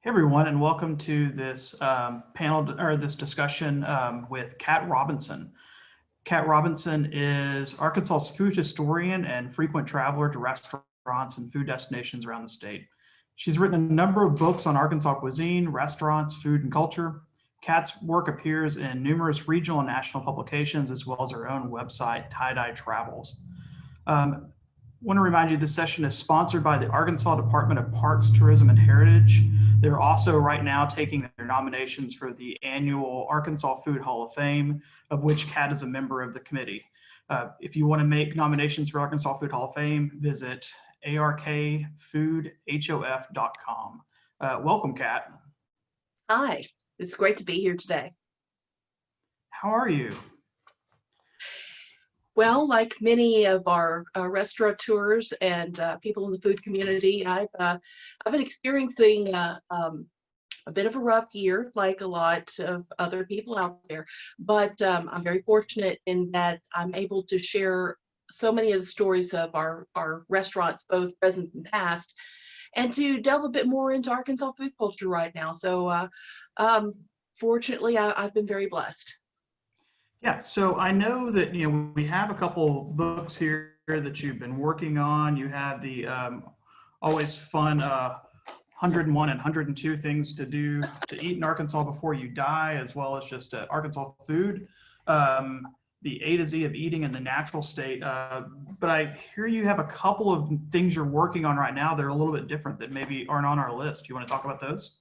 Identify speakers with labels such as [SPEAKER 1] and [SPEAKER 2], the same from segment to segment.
[SPEAKER 1] Hey everyone, and welcome to this panel or this discussion with Kat Robinson. Kat Robinson is Arkansas's food historian and frequent traveler to restaurants and food destinations around the state. She's written a number of books on Arkansas cuisine, restaurants, food, and culture. Kat's work appears in numerous regional and national publications, as well as her own website, Tie-Dye Travels. Want to remind you this session is sponsored by the Arkansas Department of Parks, Tourism, and Heritage. They're also right now taking their nominations for the annual Arkansas Food Hall of Fame, of which Kat is a member of the committee. If you want to make nominations for Arkansas Food Hall of Fame, visit arkfoodhof.com. Welcome, Kat.
[SPEAKER 2] Hi, it's great to be here today.
[SPEAKER 1] How are you?
[SPEAKER 2] Well, like many of our restaurateurs and people in the food community, I've been experiencing a bit of a rough year, like a lot of other people out there. But I'm very fortunate in that I'm able to share so many of the stories of our restaurants, both present and past, and to delve a bit more into Arkansas food culture right now. So fortunately, I've been very blessed.
[SPEAKER 1] Yeah, so I know that we have a couple books here that you've been working on. You have the always fun 101 and 102 things to do to eat in Arkansas before you die, as well as just Arkansas food, the A to Z of eating in the natural state. But I hear you have a couple of things you're working on right now that are a little bit different that maybe aren't on our list. You want to talk about those?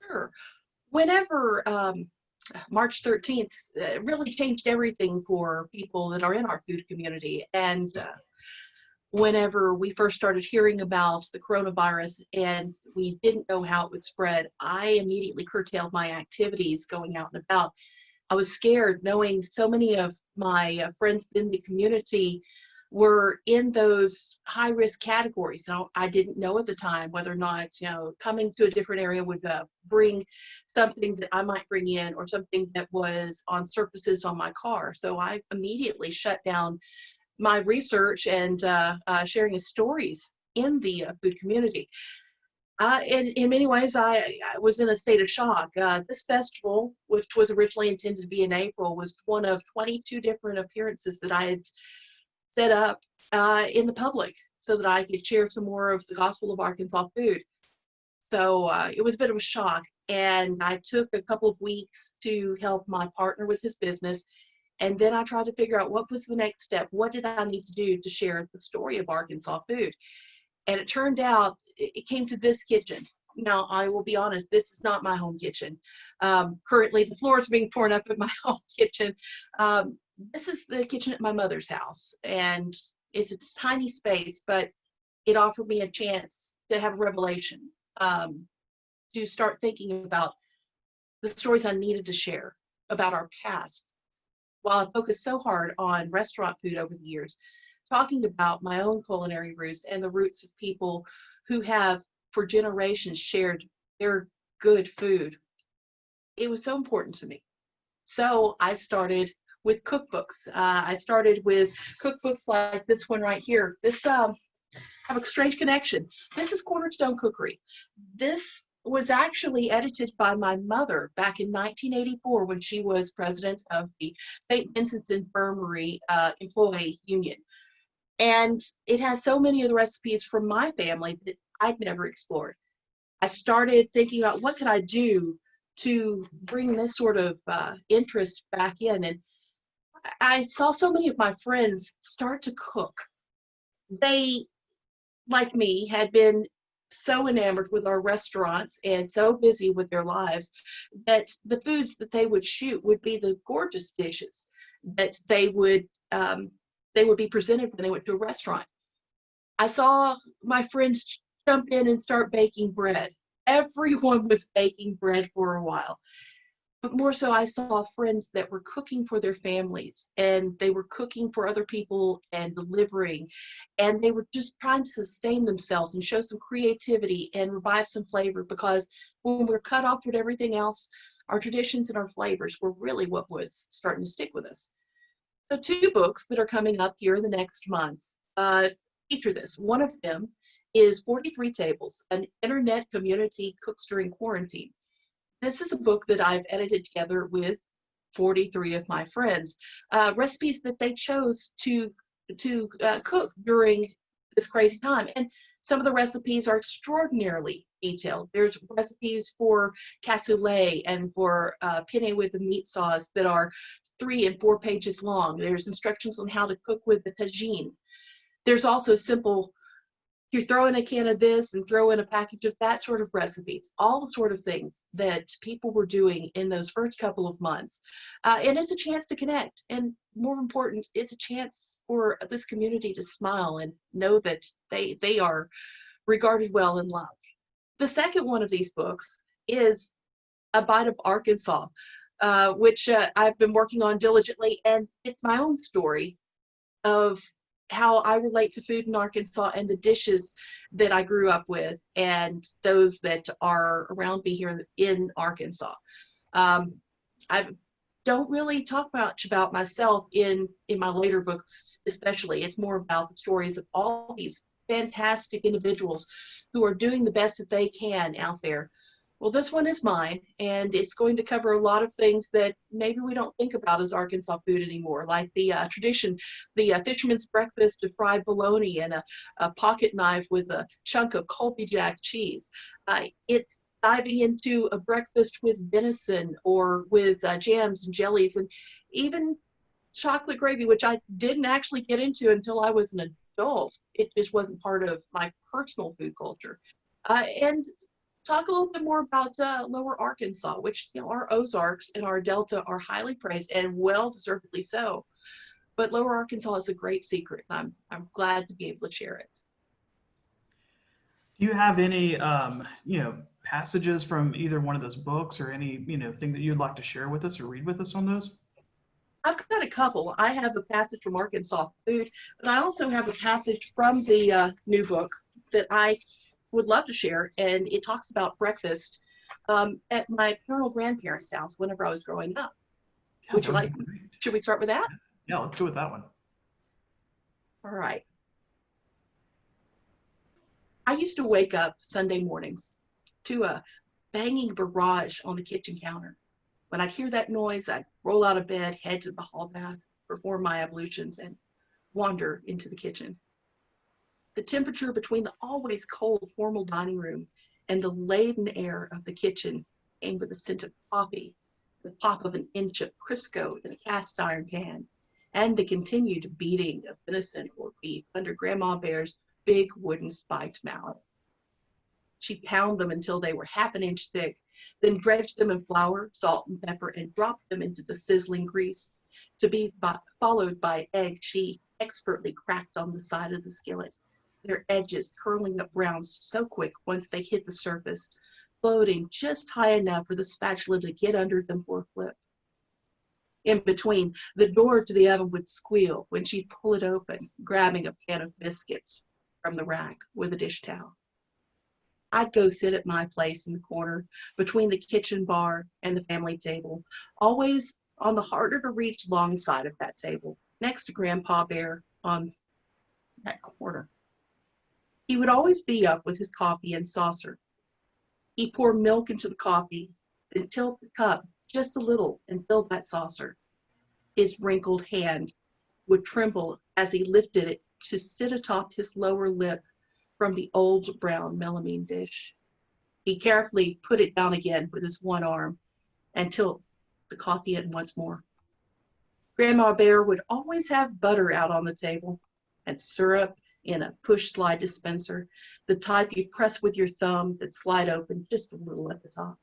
[SPEAKER 2] Sure. Whenever March 13th really changed everything for people that are in our food community. And whenever we first started hearing about the coronavirus and we didn't know how it would spread, I immediately curtailed my activities going out and about. I was scared knowing so many of my friends in the community were in those high risk categories. Now, I didn't know at the time whether or not, coming to a different area would bring something that I might bring in or something that was on surfaces on my car. So I immediately shut down my research and sharing of stories in the food community. In many ways, I was in a state of shock. This festival, which was originally intended to be in April, was one of 22 different appearances that I had set up in the public so that I could share some more of the gospel of Arkansas food. So it was a bit of a shock. And I took a couple of weeks to help my partner with his business. And then I tried to figure out what was the next step. What did I need to do to share the story of Arkansas food? And it turned out it came to this kitchen. Now, I will be honest, this is not my home kitchen. Currently, the floor is being torn up in my home kitchen. This is the kitchen at my mother's house, and it's a tiny space, but it offered me a chance to have a revelation, to start thinking about the stories I needed to share about our past. While I focused so hard on restaurant food over the years, talking about my own culinary roots and the roots of people who have for generations shared their good food, it was so important to me. So I started with cookbooks. I started with cookbooks like this one right here. This have a strange connection. This is Cornerstone Cookery. This was actually edited by my mother back in 1984 when she was president of the St. Vincent's Infirmary Employee Union. And it has so many of the recipes from my family that I'd never explored. I started thinking about what could I do to bring this sort of interest back in. And I saw so many of my friends start to cook. They, like me, had been so enamored with our restaurants and so busy with their lives that the foods that they would shoot would be the gorgeous dishes that they would be presented when they went to a restaurant. I saw my friends jump in and start baking bread. Everyone was baking bread for a while. But more so, I saw friends that were cooking for their families and they were cooking for other people and delivering. And they were just trying to sustain themselves and show some creativity and revive some flavor, because when we're cut off with everything else, our traditions and our flavors were really what was starting to stick with us. So 2 books that are coming up here in the next month feature this. One of them is 43 Tables, an internet community cooks during quarantine. This is a book that I've edited together with 43 of my friends, recipes that they chose to cook during this crazy time. And some of the recipes are extraordinarily detailed. There's recipes for cassoulet and for penne with the meat sauce that are 3 and 4 pages long. There's instructions on how to cook with the tagine. There's also simple, you throw in a can of this and throw in a package of that sort of recipes, all the sort of things that people were doing in those first couple of months. And it's a chance to connect. And more important, it's a chance for this community to smile and know that they are regarded well and loved. The second one of these books is A Bite of Arkansas, which I've been working on diligently. And it's my own story of how I relate to food in Arkansas and the dishes that I grew up with and those that are around me here in Arkansas. I don't really talk much about myself in my later books, especially. It's more about the stories of all these fantastic individuals who are doing the best that they can out there. Well, this one is mine, and it's going to cover a lot of things that maybe we don't think about as Arkansas food anymore, like the tradition, the fisherman's breakfast of fried bologna and a pocket knife with a chunk of Colby Jack cheese. It's diving into a breakfast with venison or with jams and jellies and even chocolate gravy, which I didn't actually get into until I was an adult. It just wasn't part of my personal food culture. And talk a little bit more about Lower Arkansas, which, you know, our Ozarks and our Delta are highly praised and well deservedly so. But Lower Arkansas is a great secret. I'm glad to be able to share it.
[SPEAKER 1] Do you have any, passages from either one of those books or any, thing that you'd like to share with us or read with us on those?
[SPEAKER 2] I've got a couple. I have a passage from Arkansas Food, but I also have a passage from the new book that I would love to share, and it talks about breakfast at my paternal grandparents' house whenever I was growing up.
[SPEAKER 1] Yeah,
[SPEAKER 2] Would you
[SPEAKER 1] that'd
[SPEAKER 2] like?
[SPEAKER 1] be great.
[SPEAKER 2] Should we start with that?
[SPEAKER 1] Yeah, let's go with that one.
[SPEAKER 2] All right. I used to wake up Sunday mornings to a banging barrage on the kitchen counter. When I'd hear that noise, I'd roll out of bed, head to the hall bath, perform my ablutions, and wander into the kitchen. The temperature between the always cold formal dining room and the laden air of the kitchen came with a scent of coffee, the pop of an inch of Crisco in a cast iron pan, and the continued beating of venison or beef under Grandma Bear's big wooden spiked mallet. She'd pound them until they were half an inch thick, then dredge them in flour, salt, and pepper, and drop them into the sizzling grease, to be followed by egg she expertly cracked on the side of the skillet, their edges curling up brown so quick once they hit the surface, floating just high enough for the spatula to get under them for a flip. In between, the door to the oven would squeal when she'd pull it open, grabbing a pan of biscuits from the rack with a dish towel. I'd go sit at my place in the corner between the kitchen bar and the family table, always on the harder to reach long side of that table, next to Grandpa Bear on that corner. He would always be up with his coffee and saucer. He'd pour milk into the coffee, then tilt the cup just a little and fill that saucer. His wrinkled hand would tremble as he lifted it to sit atop his lower lip from the old brown melamine dish. He carefully put it down again with his one arm and tilt the coffee in once more. Grandma Bear would always have butter out on the table and syrup in a push slide dispenser, the type you press with your thumb that slide open just a little at the top.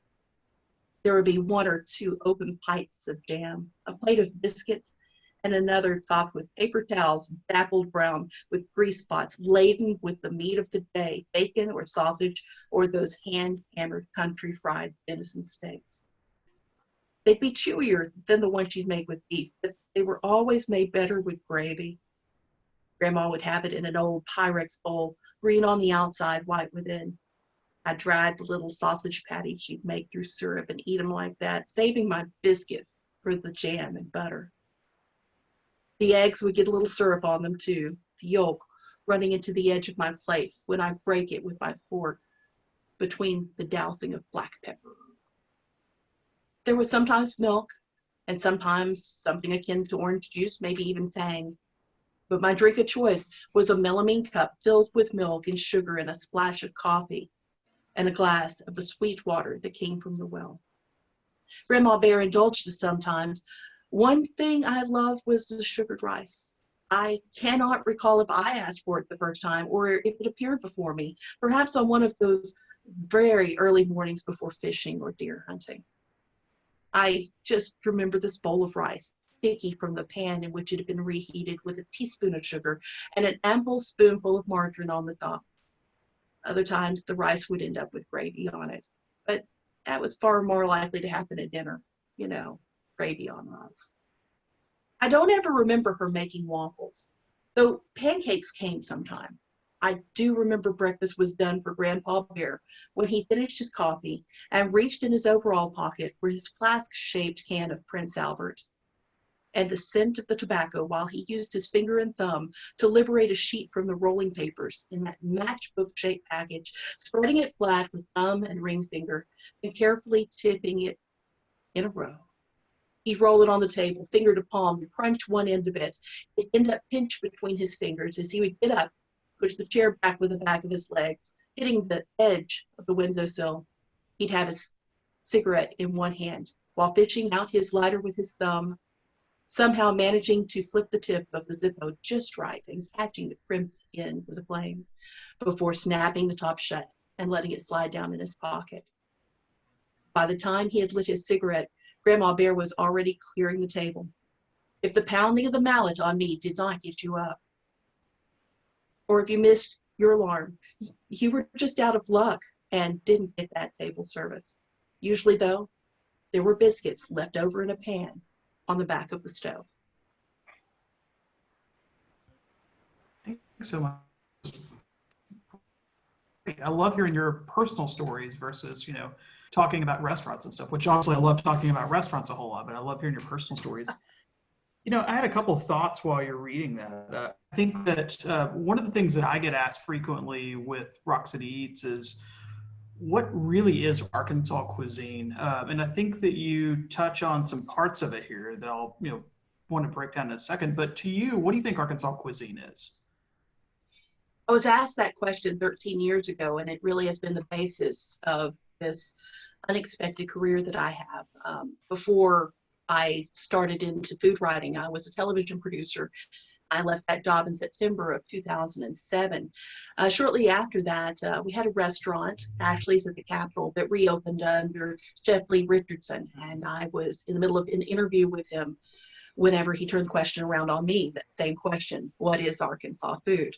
[SPEAKER 2] There would be 1 or 2 open pints of jam, a plate of biscuits, and another topped with paper towels dappled brown with grease spots laden with the meat of the day, bacon or sausage or those hand-hammered country fried venison steaks. They'd be chewier than the ones she'd made with beef, but they were always made better with gravy. Grandma would have it in an old Pyrex bowl, green on the outside, white within. I dried the little sausage patties she'd make through syrup and eat them like that, saving my biscuits for the jam and butter. The eggs would get a little syrup on them too, the yolk running into the edge of my plate when I break it with my fork between the dousing of black pepper. There was sometimes milk, and sometimes something akin to orange juice, maybe even tang. But my drink of choice was a melamine cup filled with milk and sugar and a splash of coffee and a glass of the sweet water that came from the well. Grandma Bear indulged us sometimes. One thing I loved was the sugared rice. I cannot recall if I asked for it the first time or if it appeared before me, perhaps on one of those very early mornings before fishing or deer hunting. I just remember this bowl of rice, sticky from the pan in which it had been reheated with a teaspoon of sugar and an ample spoonful of margarine on the top. Other times the rice would end up with gravy on it, but that was far more likely to happen at dinner, gravy on rice. I don't ever remember her making waffles, though pancakes came sometime. I do remember breakfast was done for Grandpa Bear when he finished his coffee and reached in his overall pocket for his flask-shaped can of Prince Albert, and the scent of the tobacco while he used his finger and thumb to liberate a sheet from the rolling papers in that matchbook-shaped package, spreading it flat with thumb and ring finger, and carefully tipping it in a row. He'd roll it on the table, finger to palm, and crunch one end of it. It'd end up pinched between his fingers as he would get up, push the chair back with the back of his legs, hitting the edge of the windowsill. He'd have his cigarette in one hand while fishing out his lighter with his thumb, somehow managing to flip the tip of the Zippo just right and catching the crimp end with a flame before snapping the top shut and letting it slide down in his pocket. By the time he had lit his cigarette, Grandma Bear was already clearing the table. If the pounding of the mallet on me did not get you up, or if you missed your alarm, you were just out of luck and didn't get that table service. Usually, though, there were biscuits left over in a pan on the back of the stove.
[SPEAKER 1] Thanks so much. I love hearing your personal stories versus, talking about restaurants and stuff, which also I love talking about restaurants a whole lot, but I love hearing your personal stories. I had a couple of thoughts while you're reading that. I think that one of the things that I get asked frequently with Rock City Eats is, what really is Arkansas cuisine? And I think that you touch on some parts of it here that I'll, want to break down in a second. But to you, what do you think Arkansas cuisine is?
[SPEAKER 2] I was asked that question 13 years ago, and it really has been the basis of this unexpected career that I have. Before I started into food writing, I was a television producer. I left that job in September of 2007. Shortly after that, we had a restaurant, Ashley's at the Capitol, that reopened under Chef Lee Richardson. And I was in the middle of an interview with him whenever he turned the question around on me, that same question, what is Arkansas food?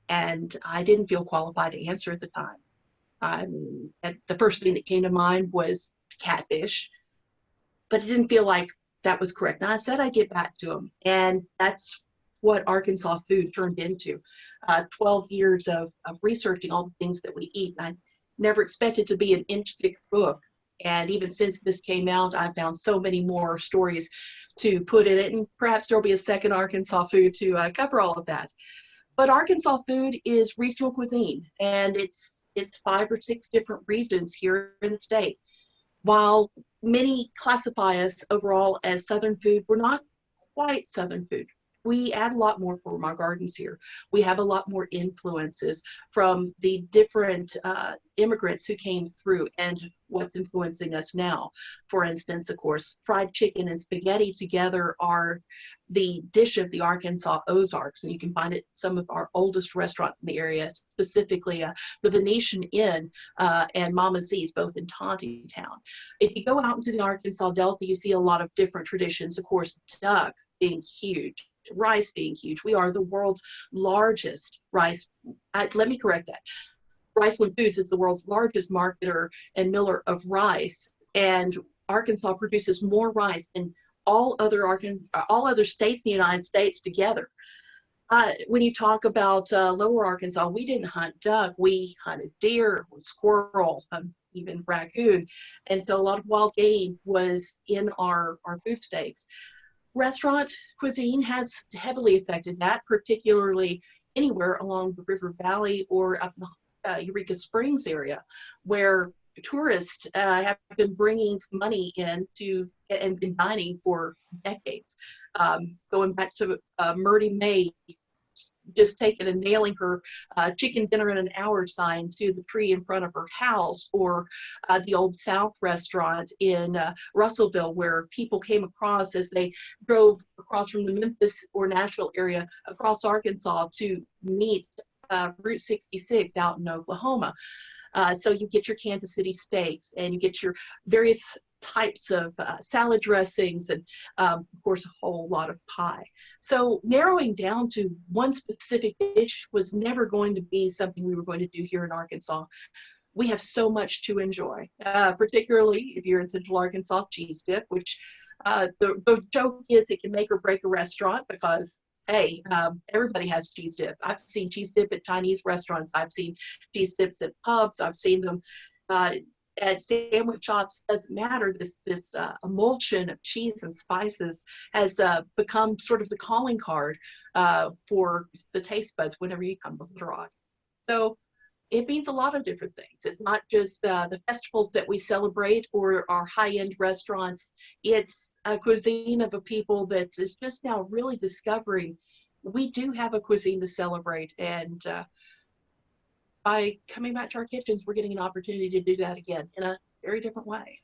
[SPEAKER 2] And I didn't feel qualified to answer at the time. The first thing that came to mind was catfish, but it didn't feel like that was correct. And I said I'd get back to him. And that's what Arkansas food turned into. 12 years of researching all the things that we eat. And I never expected to be an inch thick book. And even since this came out, I found so many more stories to put in it. And perhaps there'll be a second Arkansas food to cover all of that. But Arkansas food is regional cuisine, and it's 5 or 6 different regions here in the state. While many classify us overall as Southern food, we're not quite Southern food. We add a lot more from our gardens here. We have a lot more influences from the different immigrants who came through and what's influencing us now. For instance, of course, fried chicken and spaghetti together are the dish of the Arkansas Ozarks, and you can find it at some of our oldest restaurants in the area, specifically the Venetian Inn and Mama Z's, both in Town. If you go out into the Arkansas Delta, you see a lot of different traditions. Of course, duck being huge, rice being huge. We are the world's largest rice. Let me correct that. Riceland Foods is the world's largest marketer and miller of rice, and Arkansas produces more rice than all other states in the United States together. When you talk about Lower Arkansas, we didn't hunt duck. We hunted deer, squirrel, even raccoon, and so a lot of wild game was in our food stakes. Restaurant cuisine has heavily affected that, particularly anywhere along the river valley or up in the Eureka Springs area, where tourists have been bringing money in to and been dining for decades. Going back to Murdy May, just taking and nailing her chicken dinner in an hour sign to the tree in front of her house, or the Old South restaurant in Russellville, where people came across as they drove across from the Memphis or Nashville area across Arkansas to meet Route 66 out in Oklahoma. So you get your Kansas City steaks, and you get your various types of salad dressings, and of course a whole lot of pie. So narrowing down to one specific dish was never going to be something we were going to do here in Arkansas. We have so much to enjoy, particularly if you're in Central Arkansas, cheese dip, which the joke is it can make or break a restaurant, because hey, everybody has cheese dip. I've seen cheese dip at Chinese restaurants. I've seen cheese dips at pubs. I've seen them at sandwich shops. Doesn't matter. This emulsion of cheese and spices has become sort of the calling card for the taste buds whenever you come to Little Rock. So it means a lot of different things. It's not just the festivals that we celebrate or our high-end restaurants. It's a cuisine of a people that is just now really discovering we do have a cuisine to celebrate. And by coming back to our kitchens, we're getting an opportunity to do that again in a very different way.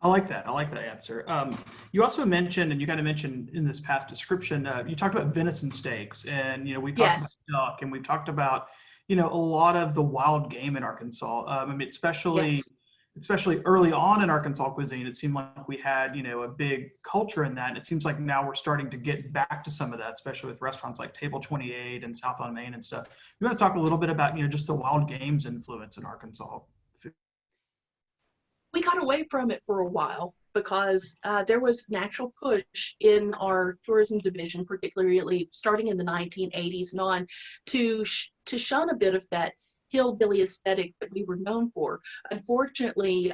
[SPEAKER 1] I like that. I like that answer. You also mentioned, and you kind of mentioned in this past description, you talked about venison steaks, and we talked about duck, and we talked about a lot of the wild game in Arkansas. I mean, especially early on in Arkansas cuisine, it seemed like we had a big culture in that. And it seems like now we're starting to get back to some of that, especially with restaurants like Table 28 and South on Main and stuff. You want to talk a little bit about just the wild games influence in Arkansas?
[SPEAKER 2] We got away from it for a while because there was natural push in our tourism division, particularly starting in the 1980s and on, to shun a bit of that hillbilly aesthetic that we were known for. Unfortunately,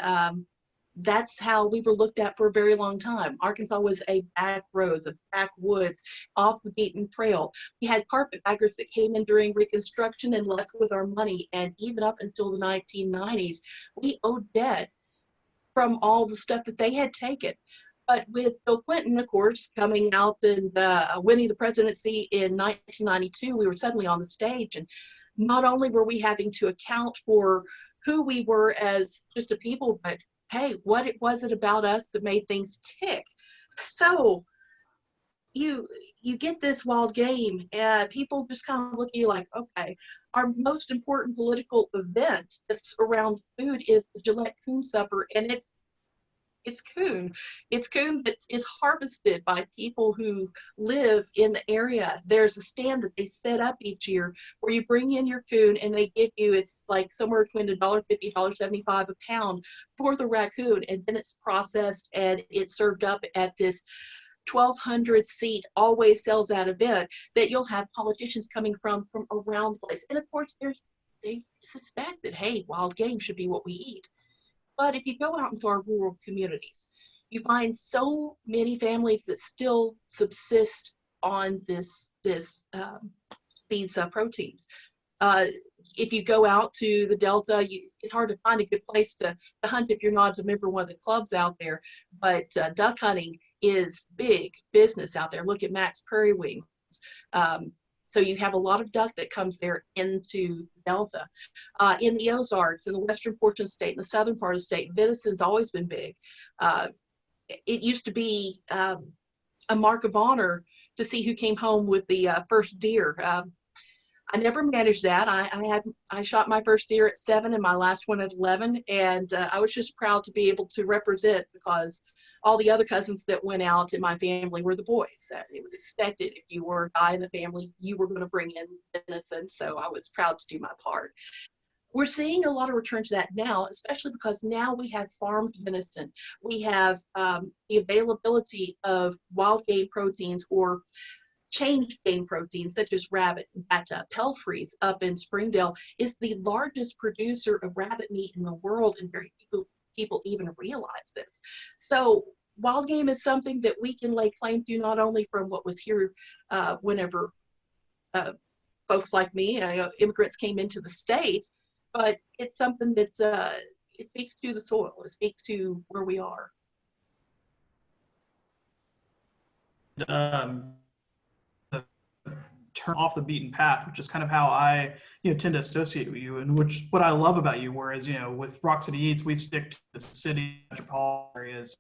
[SPEAKER 2] that's how we were looked at for a very long time. Arkansas was a back roads, a backwoods, off the beaten trail. We had carpetbaggers that came in during Reconstruction and left with our money, and even up until the 1990s, we owed debt from all the stuff that they had taken. But with Bill Clinton, of course, coming out and winning the presidency in 1992, we were suddenly on the stage. And not only were we having to account for who we were as just a people, but hey, what was it about us that made things tick? So you get this wild game, and people just kind of look at you like, okay, our most important political event that's around food is the Gillette Coon Supper, and it's coon. It's coon that is harvested by people who live in the area. There's a stand that they set up each year where you bring in your coon, and they give you, it's like somewhere between $1.50, $1.75 a pound for the raccoon, and then it's processed and it's served up at this 1,200 seat always sells out event that you'll have politicians coming from around the place. And of course, they suspect that, hey, wild game should be what we eat. But if you go out into our rural communities, you find so many families that still subsist on these proteins. If you go out to the Delta, it's hard to find a good place to hunt if you're not a member of one of the clubs out there. But duck hunting is big business out there. Look at Max Prairie Wings. So you have a lot of duck that comes there into Delta. In the Ozarks, in the western portion of the state, in the southern part of the state, venison's always been big. It used to be a mark of honor to see who came home with the first deer. I never managed that. I shot my first deer at 7 and my last one at 11, and I was just proud to be able to represent, because all the other cousins that went out in my family were the boys. It was expected if you were a guy in the family, you were going to bring in venison, so I was proud to do my part. We're seeing a lot of return to that now, especially because now we have farmed venison. We have the availability of wild game proteins or changed game proteins such as rabbit. In fact, Pelfrey's up in Springdale is the largest producer of rabbit meat in the world, and very few people even realize this. So wild game is something that we can lay claim to, not only from what was here whenever folks like me, immigrants came into the state, but it's something that it speaks to the soil. It speaks to where we are.
[SPEAKER 1] Um, turn off the beaten path, which is kind of how I, tend to associate with you, and which what I love about you. Whereas, with Rock City Eats, we stick to the city metropolitan areas,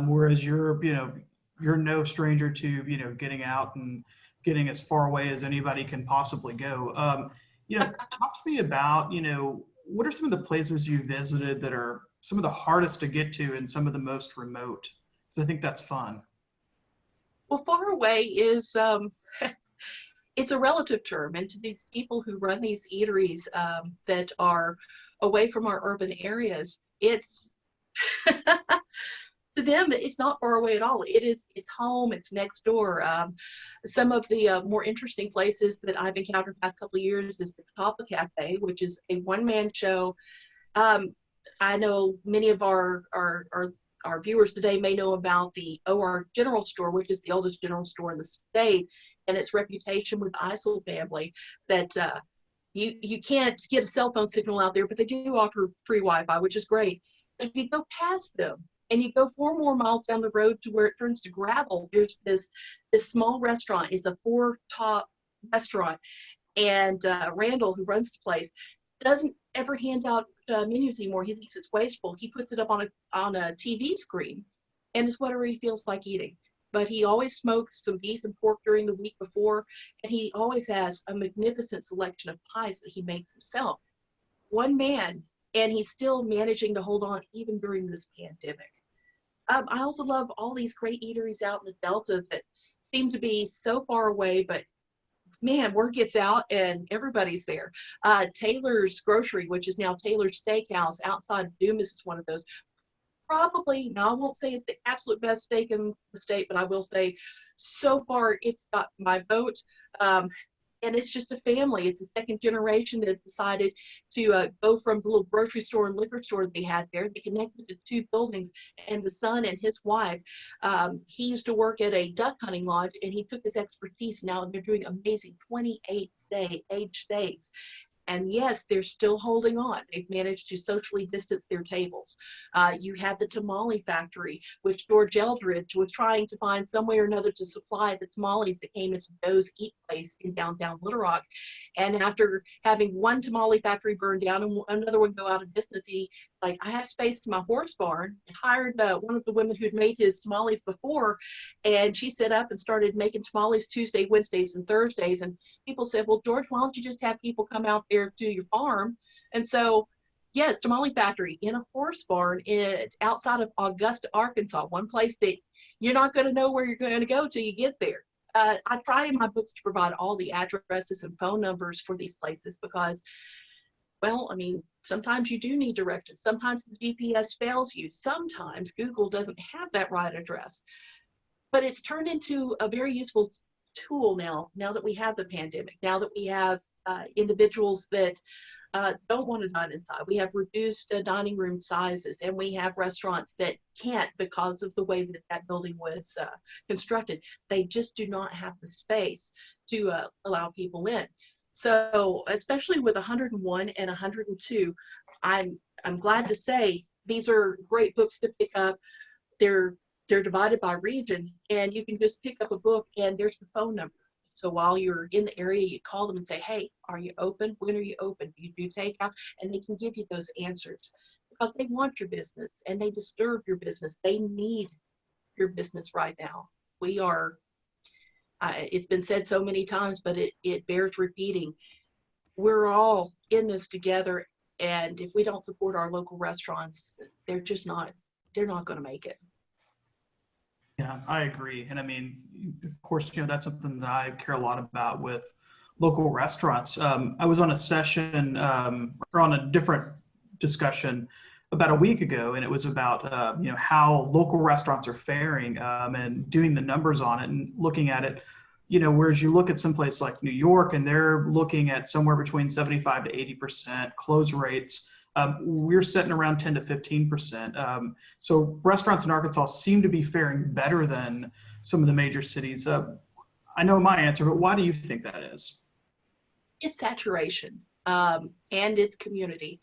[SPEAKER 1] whereas you're no stranger to, getting out and getting as far away as anybody can possibly go. Talk to me about, what are some of the places you visited that are some of the hardest to get to and some of the most remote? Because I think that's fun.
[SPEAKER 2] Well, far away is it's a relative term, and to these people who run these eateries that are away from our urban areas, it's to them it's not far away at all. It's home, it's next door. Some of the more interesting places that I've encountered the past couple of years is the Catawba Cafe, which is a one-man show. I know many of our viewers today may know about the OR General Store, which is the oldest general store in the state, and its reputation with the Isel family, that you can't get a cell phone signal out there, but they do offer free Wi-Fi, which is great. But if you go past them and you go 4 more miles down the road to where it turns to gravel, there's this small restaurant. It's a 4-top restaurant, and Randall, who runs the place, doesn't ever hand out menus anymore. He thinks it's wasteful. He puts it up on a TV screen, and it's whatever he feels like eating. But he always smokes some beef and pork during the week before, and he always has a magnificent selection of pies that he makes himself. One man, and he's still managing to hold on even during this pandemic. I also love all these great eateries out in the Delta that seem to be so far away, but man, word gets out and everybody's there. Taylor's Grocery, which is now Taylor's Steakhouse outside of Dumas, is one of those. Probably, now I won't say it's the absolute best steak in the state, but I will say so far it's got my vote. And it's just a family. It's the second generation that decided to go from the little grocery store and liquor store they had there. They connected to 2 buildings, and the son and his wife, he used to work at a duck hunting lodge, and he took his expertise. Now they're doing amazing 28-day age stays. And yes, they're still holding on. They've managed to socially distance their tables. You have the tamale factory, which George Eldridge was trying to find some way or another to supply the tamales that came into Doe's Eat Place in downtown Little Rock. And after having one tamale factory burn down and another one go out of business, he's like, I have space in my horse barn. I hired one of the women who'd made his tamales before, and she set up and started making tamales Tuesday, Wednesdays, and Thursdays. And people said, well, George, why don't you just have people come out there to your farm? And so, yes, tamale factory in a horse barn outside of Augusta, Arkansas, one place that you're not going to know where you're going to go till you get there. I try in my books to provide all the addresses and phone numbers for these places because, well, I mean, sometimes you do need directions. Sometimes the GPS fails you. Sometimes Google doesn't have that right address. But it's turned into a very useful tool now that we have the pandemic, now that we have individuals that don't want to dine inside. We have reduced dining room sizes, and we have restaurants that can't because of the way that building was constructed. They just do not have the space to allow people in. So especially with 101 and 102, I'm glad to say these are great books to pick up. They're divided by region, and you can just pick up a book and there's the phone number. So while you're in the area, you call them and say, hey, are you open? When are you open? Do you do takeout? And they can give you those answers because they want your business and they disturb your business. They need your business right now. We are, it's been said so many times, but it bears repeating. We're all in this together. And if we don't support our local restaurants, they're not going to make it.
[SPEAKER 1] Yeah, I agree. And I mean, of course, that's something that I care a lot about with local restaurants. I was on a session or on a different discussion about a week ago, and it was about, how local restaurants are faring and doing the numbers on it and looking at it, whereas you look at some place like New York and they're looking at somewhere between 75 to 80% close rates. We're sitting around 10 to 15%. So restaurants in Arkansas seem to be faring better than some of the major cities. I know my answer, but why do you think that is?
[SPEAKER 2] it's saturation, and it's community.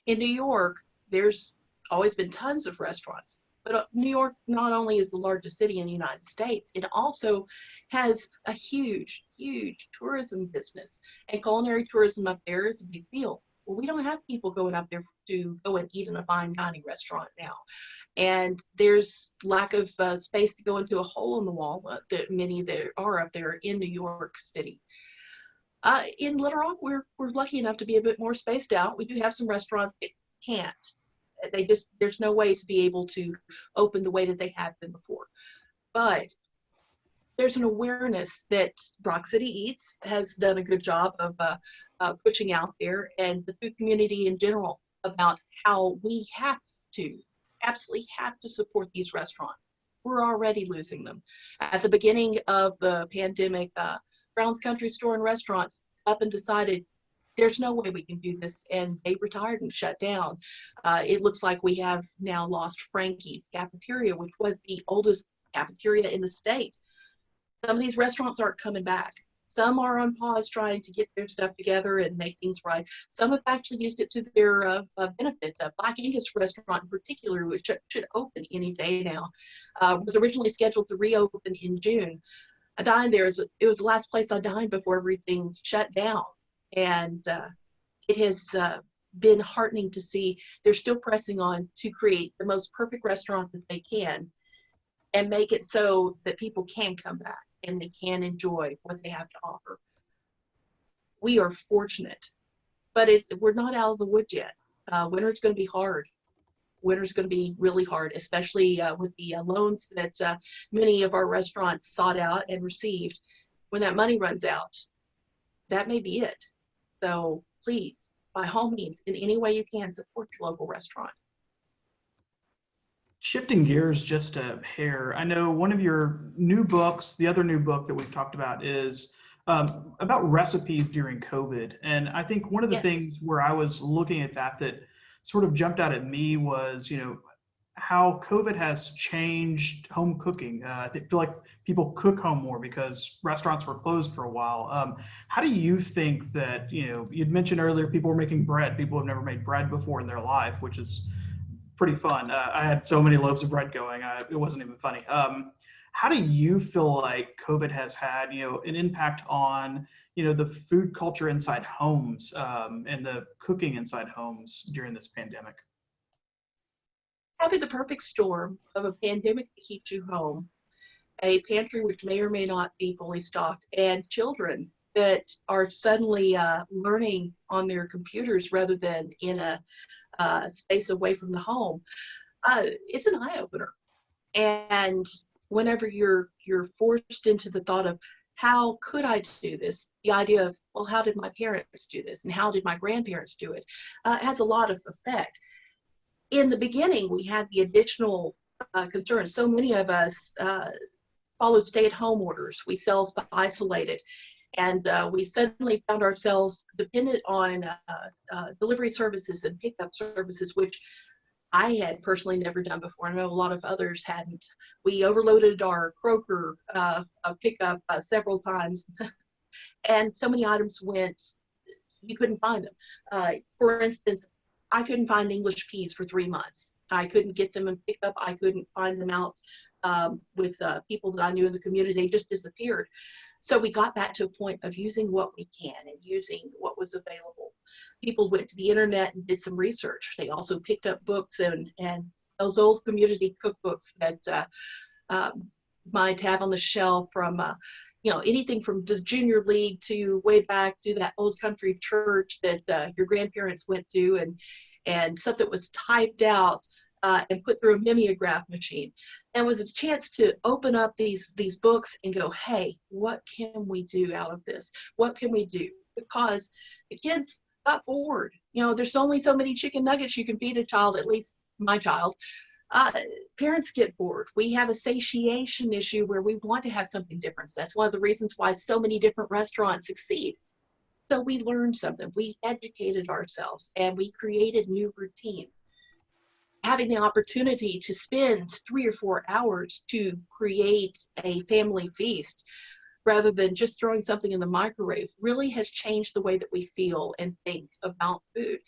[SPEAKER 2] In New York, there's always been tons of restaurants, but New York not only is the largest city in the United States, it also has a huge, huge tourism business, and culinary tourism up there is a big deal. Well, we don't have people going up there to go and eat in a fine dining restaurant now. And there's lack of space to go into a hole in the wall that many that are up there in New York City. In Little Rock, we're lucky enough to be a bit more spaced out. We do have some restaurants that can't. There's no way to be able to open the way that they have been before. But there's an awareness that Rock City Eats has done a good job of pushing out there, and the food community in general, about how we absolutely have to support these restaurants. We're already losing them. At the beginning of the pandemic, Brown's Country Store and Restaurant up and decided there's no way we can do this, and they retired and shut down. It looks like we have now lost Frankie's Cafeteria, which was the oldest cafeteria in the state. Some of these restaurants aren't coming back. Some are on pause trying to get their stuff together and make things right. Some have actually used it to their benefit. Black Angus restaurant in particular, which should open any day now, was originally scheduled to reopen in June. I dined there. It was the last place I dined before everything shut down. And it has been heartening to see they're still pressing on to create the most perfect restaurant that they can and make it so that people can come back and they can enjoy what they have to offer. We are fortunate, but we're not out of the woods yet. Winter's going to be hard. Winter's going to be really hard, especially with the loans that many of our restaurants sought out and received. When that money runs out, that may be it. So please, by all means, in any way you can, support your local restaurant.
[SPEAKER 1] Shifting gears just a hair, I know one of your new books, the other new book that we've talked about, is about recipes during COVID. And I think one of the
[SPEAKER 2] Yes.
[SPEAKER 1] things where I was looking at that sort of jumped out at me was, how COVID has changed home cooking. I feel like people cook home more because restaurants were closed for a while. How do you think that, you'd mentioned earlier, people were making bread. People have never made bread before in their life, which is pretty fun. I had so many loaves of bread going, it wasn't even funny. How do you feel like COVID has had, an impact on, the food culture inside homes and the cooking inside homes during this pandemic?
[SPEAKER 2] Having the perfect storm of a pandemic that keeps you home, a pantry which may or may not be fully stocked, and children that are suddenly learning on their computers rather than in a space away from the home, it's an eye-opener. And whenever you're forced into the thought of, how could I do this? The idea of, well, how did my parents do this? And how did my grandparents do it? Has a lot of effect. In the beginning, we had the additional concern. So many of us followed stay-at-home orders. We self-isolated. And we suddenly found ourselves dependent on delivery services and pickup services, which I had personally never done before. I know a lot of others hadn't. We overloaded our Kroger pickup several times, and so many items went, you couldn't find them. For instance, I couldn't find English peas for 3 months. I couldn't get them in pickup. I couldn't find them out with people that I knew in the community. They just disappeared. So we got back to a point of using what we can and using what was available. People went to the internet and did some research. They also picked up books and those old community cookbooks that might have on the shelf from, anything from the junior league to way back to that old country church that your grandparents went to, and stuff that was typed out and put through a mimeograph machine. And was a chance to open up these books and go, hey, what can we do out of this? What can we do? Because the kids got bored. There's only so many chicken nuggets you can feed a child, at least my child. Parents get bored. We have a satiation issue where we want to have something different. So that's one of the reasons why so many different restaurants succeed. So we learned something. We educated ourselves and we created new routines. Having the opportunity to spend 3 or 4 hours to create a family feast rather than just throwing something in the microwave really has changed the way that we feel and think about food.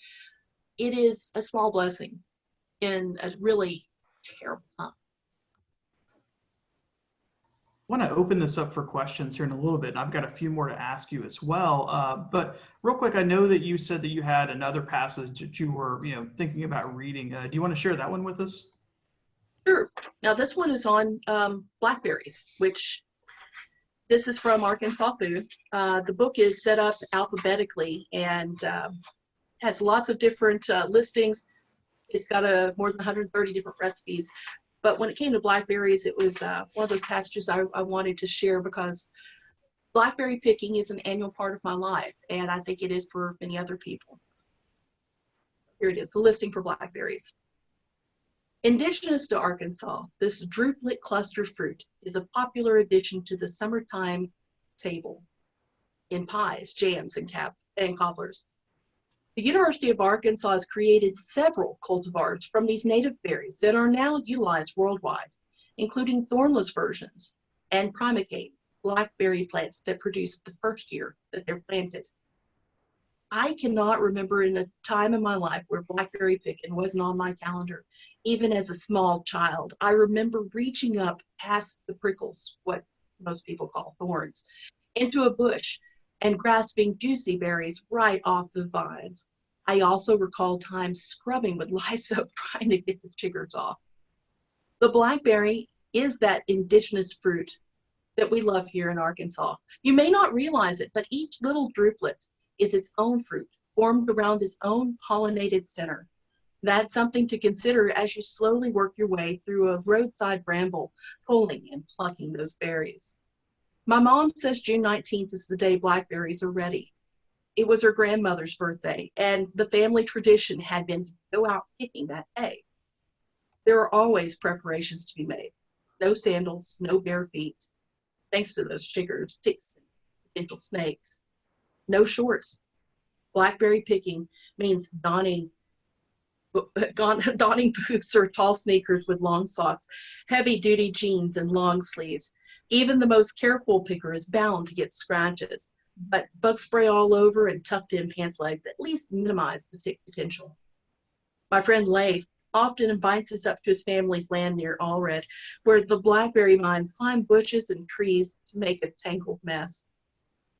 [SPEAKER 2] It is a small blessing in a really terrible time.
[SPEAKER 1] I want to open this up for questions here in a little bit, and I've got a few more to ask you as well. But real quick, I know that you said that you had another passage that you were, thinking about reading. Do you want to share that one with us?
[SPEAKER 2] Sure. Now this one is on blackberries, which this is from Arkansas Food. The book is set up alphabetically and has lots of different listings. It's got more than 130 different recipes. But when it came to blackberries, it was one of those passages I wanted to share because blackberry picking is an annual part of my life, and I think it is for many other people. Here it is, the listing for blackberries. Indigenous to Arkansas, this druplet cluster fruit is a popular addition to the summertime table in pies, jams, and cobblers. The University of Arkansas has created several cultivars from these native berries that are now utilized worldwide, including thornless versions and primicates, blackberry plants that produce the first year that they're planted. I cannot remember in a time in my life where blackberry picking wasn't on my calendar. Even as a small child, I remember reaching up past the prickles, what most people call thorns, into a bush and grasping juicy berries right off the vines. I also recall times scrubbing with lye soap trying to get the chiggers off. The blackberry is that indigenous fruit that we love here in Arkansas. You may not realize it, but each little druplet is its own fruit, formed around its own pollinated center. That's something to consider as you slowly work your way through a roadside bramble, pulling and plucking those berries. My mom says June 19th is the day blackberries are ready. It was her grandmother's birthday, and the family tradition had been to go out picking that day. There are always preparations to be made. No sandals, no bare feet, thanks to those chiggers, ticks, and potential snakes. No shorts. Blackberry picking means donning boots or tall sneakers with long socks, heavy-duty jeans and long sleeves. Even the most careful picker is bound to get scratches, but bug spray all over and tucked in pants legs at least minimize the tick potential. My friend Leif often invites us up to his family's land near Allred, where the blackberry vines climb bushes and trees to make a tangled mess.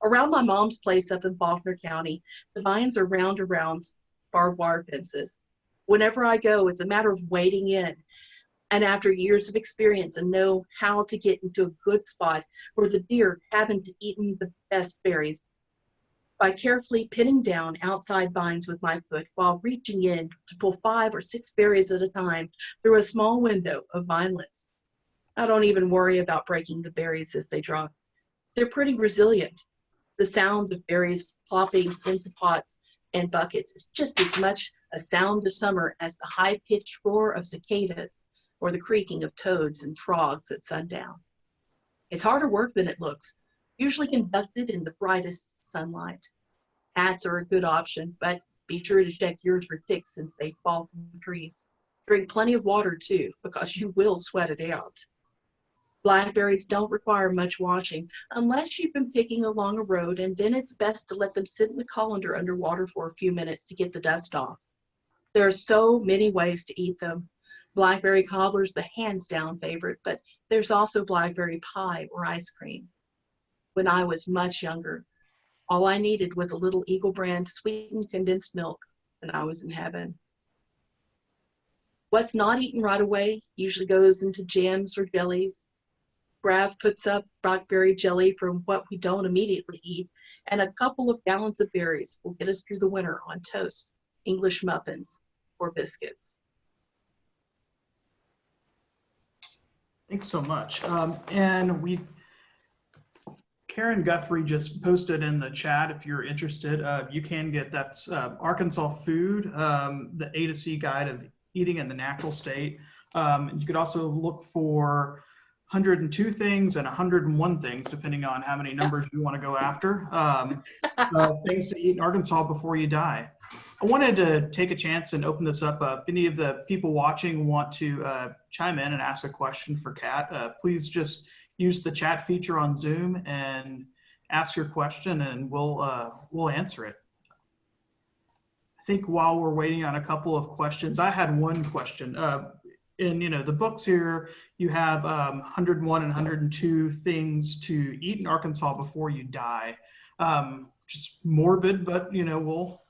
[SPEAKER 2] Around my mom's place up in Faulkner County, the vines are round around barbed wire fences. Whenever I go, it's a matter of wading in. And after years of experience and know how to get into a good spot where the deer haven't eaten the best berries, by carefully pinning down outside vines with my foot while reaching in to pull 5 or 6 berries at a time through a small window of vinelets. I don't even worry about breaking the berries as they drop. They're pretty resilient. The sound of berries plopping into pots and buckets is just as much a sound of summer as the high-pitched roar of cicadas or the creaking of toads and frogs at sundown. It's harder work than it looks, usually conducted in the brightest sunlight. Hats are a good option, but be sure to check yours for ticks since they fall from the trees. Drink plenty of water too, because you will sweat it out. Blackberries don't require much washing unless you've been picking along a road, and then it's best to let them sit in the colander underwater for a few minutes to get the dust off. There are so many ways to eat them. Blackberry cobbler's the hands-down favorite, but there's also blackberry pie or ice cream. When I was much younger, all I needed was a little Eagle brand sweetened condensed milk, and I was in heaven. What's not eaten right away usually goes into jams or jellies. Grav puts up blackberry jelly from what we don't immediately eat, and a couple of gallons of berries will get us through the winter on toast, English muffins, or biscuits.
[SPEAKER 1] Thanks so much. And Karen Guthrie just posted in the chat, if you're interested, you can get that's Arkansas Food, the A to C guide of eating in the natural state. You could also look for 102 things and 101 things, depending on how many numbers you want to go after. Things to eat in Arkansas before you die. I wanted to take a chance and open this up. If any of the people watching want to chime in and ask a question for Kat, please just use the chat feature on Zoom and ask your question, and we'll answer it. I think while we're waiting on a couple of questions, I had one question. In the books here, you have 101 and 102 things to eat in Arkansas before you die. Just morbid, but we'll.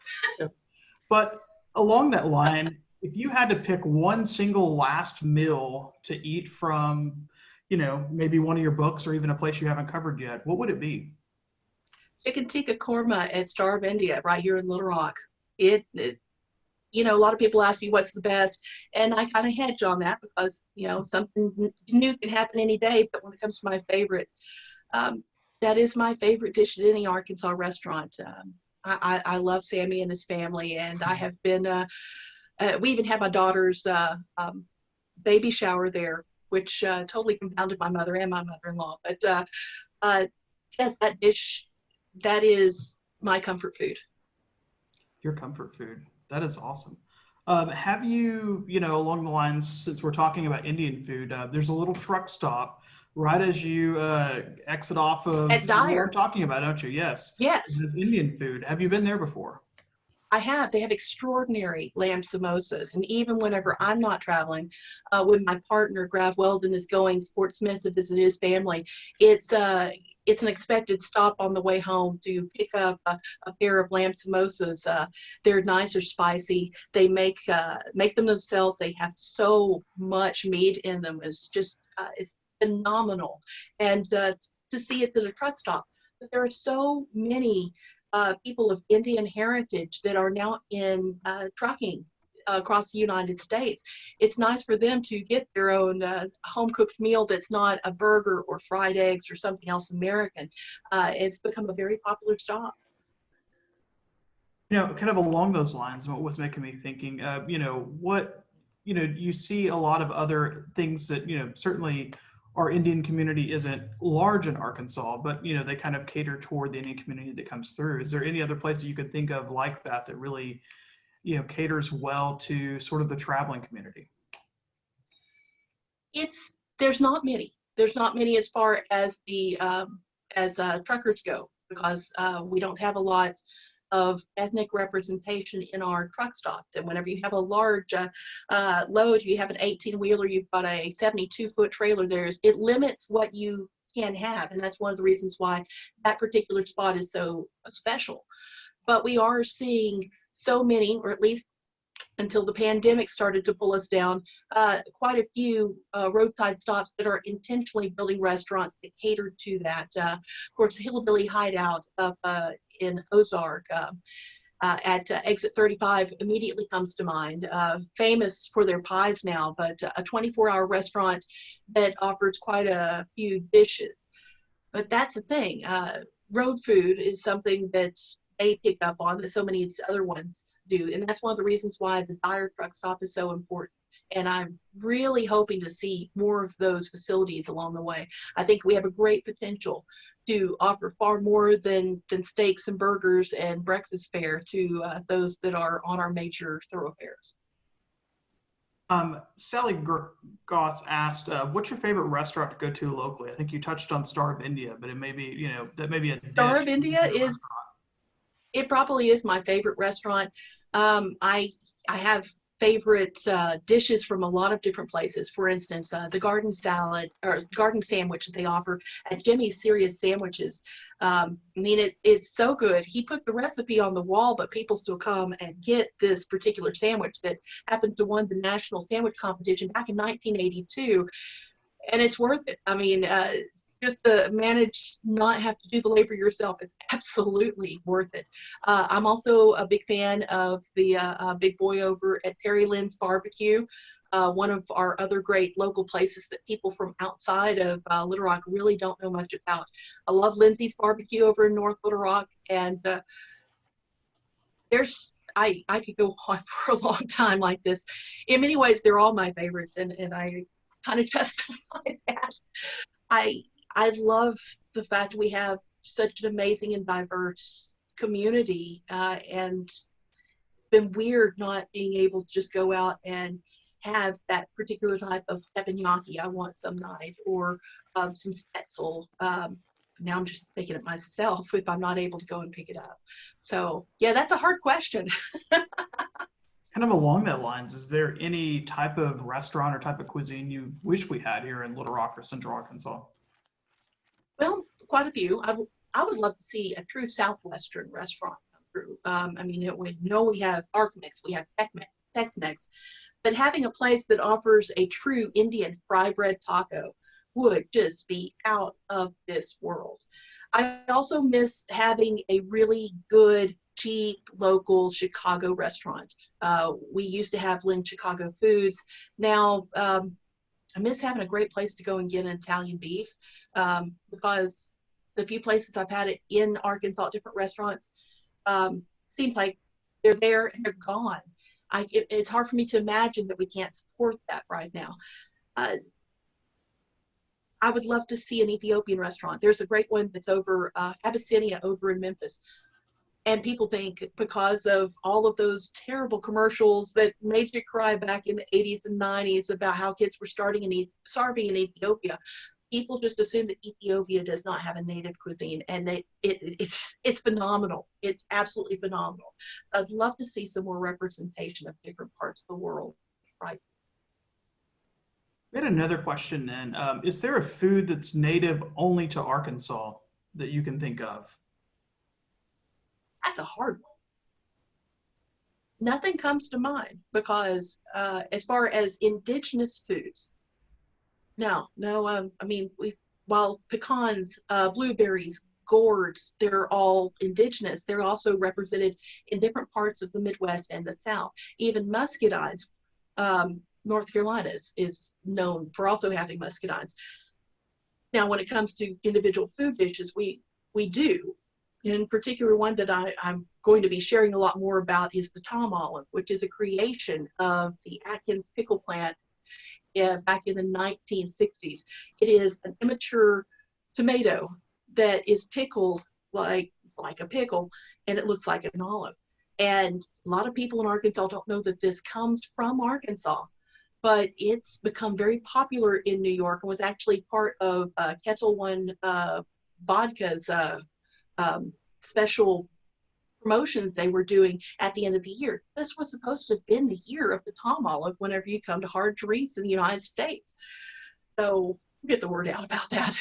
[SPEAKER 1] But along that line, if you had to pick one single last meal to eat from, maybe one of your books or even a place you haven't covered yet, what would it be?
[SPEAKER 2] Chicken tikka korma at Star of India right here in Little Rock. A lot of people ask me what's the best, and I kind of hedge on that because, something new can happen any day. But when it comes to my favorites, that is my favorite dish at any Arkansas restaurant. I love Sammy and his family, and I have been, we even had my daughter's baby shower there, which totally confounded my mother and my mother-in-law. But yes, that dish, that is my comfort food.
[SPEAKER 1] Your comfort food. That is awesome. Have you, along the lines, since we're talking about Indian food, there's a little truck stop right as you exit off of
[SPEAKER 2] At Dyer.
[SPEAKER 1] what we're talking about, don't you? Yes.
[SPEAKER 2] Yes.
[SPEAKER 1] This is Indian food. Have you been there before?
[SPEAKER 2] I have. They have extraordinary lamb samosas. And even whenever I'm not traveling, when my partner, Grav Weldon, is going to Fort Smith to visit his family, it's an expected stop on the way home to pick up a pair of lamb samosas. They're nice or spicy. They make them themselves. They have so much meat in them. It's just it's phenomenal. And to see it at a truck stop, but there are so many people of Indian heritage that are now in trucking across the United States. It's nice for them to get their own home-cooked meal that's not a burger or fried eggs or something else American. It's become a very popular stop.
[SPEAKER 1] Kind of along those lines, what was making me thinking, you see a lot of other things that, certainly our Indian community isn't large in Arkansas, but they kind of cater toward the Indian community that comes through. Is there any other place that you could think of like that really, caters well to sort of the traveling community?
[SPEAKER 2] There's not many. There's not many as far as the truckers go, because we don't have a lot of ethnic representation in our truck stops. And whenever you have a large load, you have an 18-wheeler, you've got a 72-foot trailer, it limits what you can have. And that's one of the reasons why that particular spot is so special. But we are seeing so many, or at least until the pandemic started to pull us down, quite a few roadside stops that are intentionally building restaurants that cater to that. Of course, Hillbilly Hideout up in Ozark at exit 35 immediately comes to mind. Famous for their pies now, but a 24-hour restaurant that offers quite a few dishes. But that's the thing. Road food is something that they pick up on that so many of these other ones do. And that's one of the reasons why the Dyer truck stop is so important. And I'm really hoping to see more of those facilities along the way. I think we have a great potential to offer far more than steaks and burgers and breakfast fare to those that are on our major thoroughfares.
[SPEAKER 1] Sally Goss asked, what's your favorite restaurant to go to locally? I think you touched on Star of India, but it may be, that may be a dish.
[SPEAKER 2] Star of India it probably is my favorite restaurant. I have favorite dishes from a lot of different places. For instance, the garden salad or garden sandwich that they offer at Jimmy's Serious Sandwiches. I mean, it's so good. He put the recipe on the wall, but people still come and get this particular sandwich that happened to win the national sandwich competition back in 1982. And it's worth it. I mean, just to manage not have to do the labor yourself is absolutely worth it. I'm also a big fan of the Big Boy over at Terry Lynn's Barbecue, one of our other great local places that people from outside of Little Rock really don't know much about. I love Lindsay's Barbecue over in North Little Rock, and I could go on for a long time like this. In many ways, they're all my favorites, and I kind of justify that. I love the fact we have such an amazing and diverse community, and it's been weird not being able to just go out and have that particular type of teppanyaki I want some night, or some spetzel. Now I'm just thinking of myself if I'm not able to go and pick it up. So yeah, that's a hard question.
[SPEAKER 1] Kind of along that lines, is there any type of restaurant or type of cuisine you wish we had here in Little Rock or Central Arkansas?
[SPEAKER 2] Well, quite a few. I would love to see a true Southwestern restaurant come through. I mean, we know we have Arc-Mex, we have Tex-Mex, but having a place that offers a true Indian fry bread taco would just be out of this world. I also miss having a really good, cheap, local Chicago restaurant. We used to have Lynn Chicago Foods. Now, I miss having a great place to go and get an Italian beef, because the few places I've had it in Arkansas, different restaurants, seems like they're there and they're gone. It's hard for me to imagine that we can't support that right now. I would love to see an Ethiopian restaurant. There's a great one that's over Abyssinia over in Memphis. And people think because of all of those terrible commercials that made you cry back in the 80s and 90s about how kids were starving in Ethiopia, people just assume that Ethiopia does not have a native cuisine, and it's phenomenal. It's absolutely phenomenal. So I'd love to see some more representation of different parts of the world. Right.
[SPEAKER 1] We had another question then. Is there a food that's native only to Arkansas that you can think of?
[SPEAKER 2] That's a hard one. Nothing comes to mind because as far as indigenous foods, no. I mean, while pecans, blueberries, gourds, they're all indigenous. They're also represented in different parts of the Midwest and the South. Even muscadines, North Carolina is known for also having muscadines. Now, when it comes to individual food dishes, we do. In particular, one that I'm going to be sharing a lot more about is the tom olive, which is a creation of the Atkins pickle plant back in the 1960s. It is an immature tomato that is pickled like a pickle, and it looks like an olive. And a lot of people in Arkansas don't know that this comes from Arkansas, but it's become very popular in New York and was actually part of Kettle One Vodka's special promotion they were doing at the end of the year. This was supposed to have been the year of the tom olive whenever you come to hard drinks in the United States. So get the word out about that.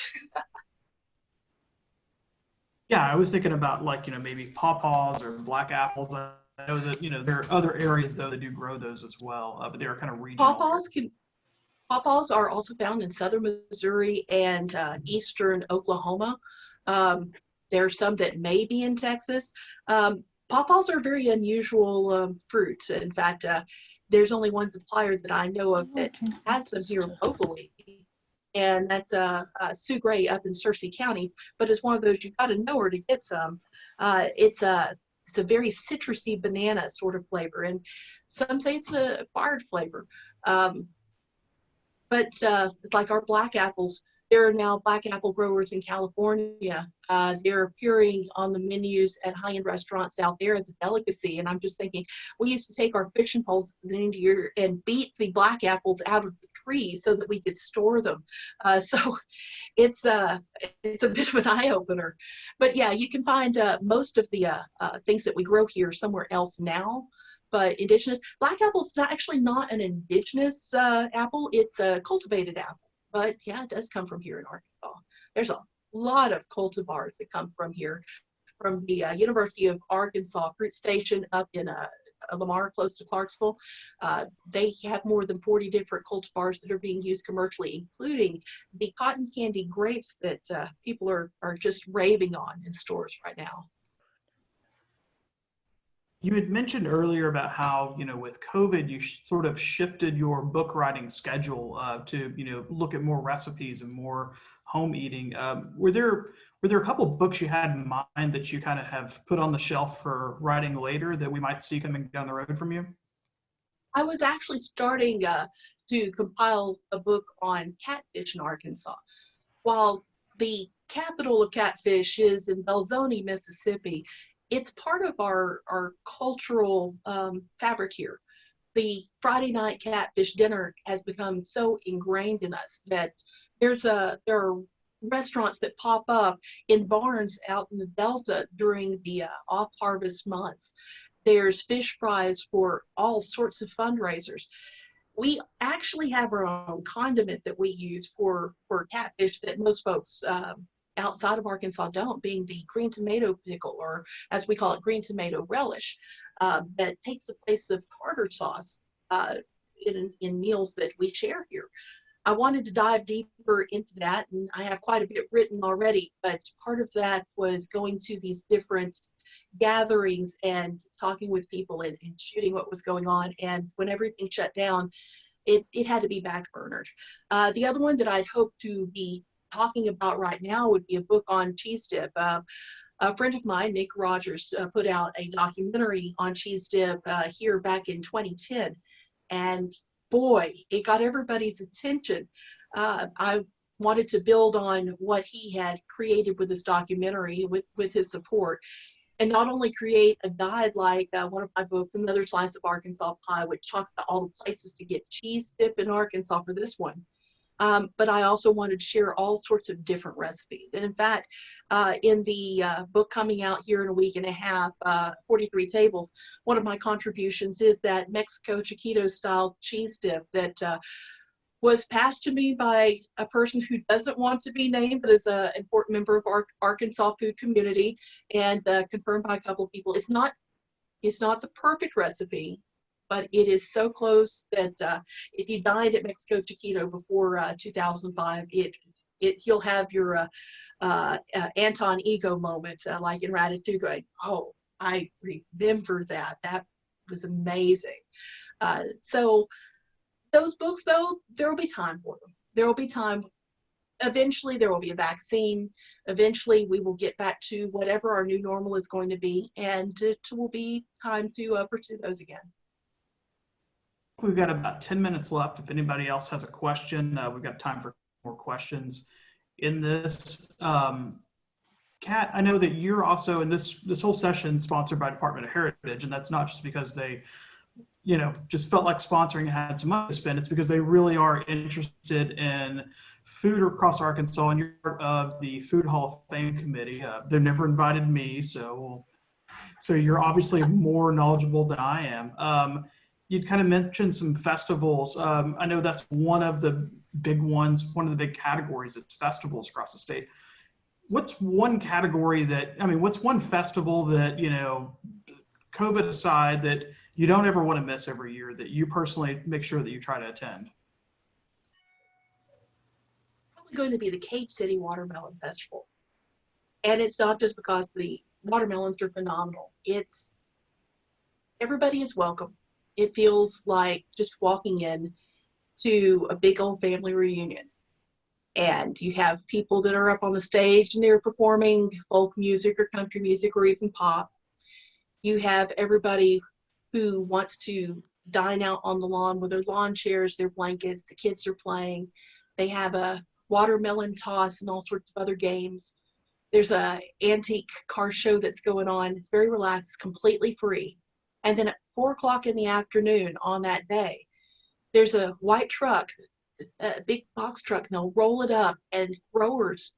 [SPEAKER 1] Yeah, I was thinking about maybe pawpaws or black apples. I know that, there are other areas though that do grow those as well, but they're kind of regional.
[SPEAKER 2] Pawpaws are also found in southern Missouri and eastern Oklahoma. There are some that may be in Texas. Pawpaws are very unusual fruits. In fact, there's only one supplier that I know of that has them here locally, and that's Sue Gray up in Searcy County. But it's one of those, you've got to know where to get some. It's a very citrusy banana sort of flavor, and some say it's an acquired flavor. But like our black apples, there are now black apple growers in California. They're appearing on the menus at high-end restaurants out there as a delicacy. And I'm just thinking, we used to take our fishing poles at the end of the year and beat the black apples out of the trees so that we could store them. So it's a bit of an eye-opener. But yeah, you can find most of the things that we grow here somewhere else now. But indigenous, black apple is actually not an indigenous apple. It's a cultivated apple. But yeah, it does come from here in Arkansas. There's a lot of cultivars that come from here, from the University of Arkansas Fruit Station up in Lamar, close to Clarksville. They have more than 40 different cultivars that are being used commercially, including the cotton candy grapes that people are just raving on in stores right now.
[SPEAKER 1] You had mentioned earlier about how, with COVID, you sort of shifted your book writing schedule to, look at more recipes and more home eating. Were there a couple of books you had in mind that you kind of have put on the shelf for writing later that we might see coming down the road from you?
[SPEAKER 2] I was actually starting to compile a book on catfish in Arkansas. While the capital of catfish is in Belzoni, Mississippi, it's part of our cultural fabric here. the Friday night catfish dinner has become so ingrained in us that there are restaurants that pop up in barns out in the Delta during the off-harvest months. There's fish fries for all sorts of fundraisers. We actually have our own condiment that we use for catfish that most folks outside of Arkansas don't, being the green tomato pickle, or as we call it, green tomato relish, that takes the place of tartar sauce in meals that we share here. I wanted to dive deeper into that, and I have quite a bit written already, but part of that was going to these different gatherings and talking with people and shooting what was going on. And when everything shut down, it had to be backburnered. The other one that I'd hope to be talking about right now would be a book on cheese dip. A friend of mine, Nick Rogers, put out a documentary on cheese dip here back in 2010. And boy, it got everybody's attention. I wanted to build on what he had created with this documentary with his support, and not only create a guide like one of my books, Another Slice of Arkansas Pie, which talks about all the places to get cheese dip in Arkansas for this one. But I also wanted to share all sorts of different recipes. And in fact, in the book coming out here in a week and a half, 43 Tables, one of my contributions is that Mexico Chiquito style cheese dip that was passed to me by a person who doesn't want to be named, but is an important member of our Arkansas food community, and confirmed by a couple of people. It's not the perfect recipe, but it is so close that if you dined at Mexico Chiquito before 2005, you'll have your Anton Ego moment, like in Ratatouille, going, oh, I remember that. That was amazing. So those books, though, there will be time for them. There will be time. Eventually, there will be a vaccine. Eventually, we will get back to whatever our new normal is going to be, and it will be time to pursue those again.
[SPEAKER 1] We've got about 10 minutes left. If anybody else has a question, we've got time for more questions in this. Kat, I know that you're also in this whole session sponsored by Department of Heritage, and that's not just because they just felt like sponsoring, had some money to spend. It's because they really are interested in food across Arkansas, and you're part of the Food Hall of Fame committee. They've never invited me, so you're obviously more knowledgeable than I am. You'd kind of mentioned some festivals. I know that's one of the big ones, one of the big categories is festivals across the state. What's one category what's one festival that, COVID aside, that you don't ever want to miss every year, that you personally make sure that you try to attend?
[SPEAKER 2] Probably going to be the Cave City Watermelon Festival. And it's not just because the watermelons are phenomenal. It's everybody is welcome. It feels like just walking in to a big old family reunion. And you have people that are up on the stage and they're performing folk music or country music or even pop. You have everybody who wants to dine out on the lawn with their lawn chairs, their blankets, the kids are playing. They have a watermelon toss and all sorts of other games. There's a antique car show that's going on. It's very relaxed, completely free. And then at 4 o'clock in the afternoon on that day, there's a white truck, a big box truck, and they'll roll it up, and growers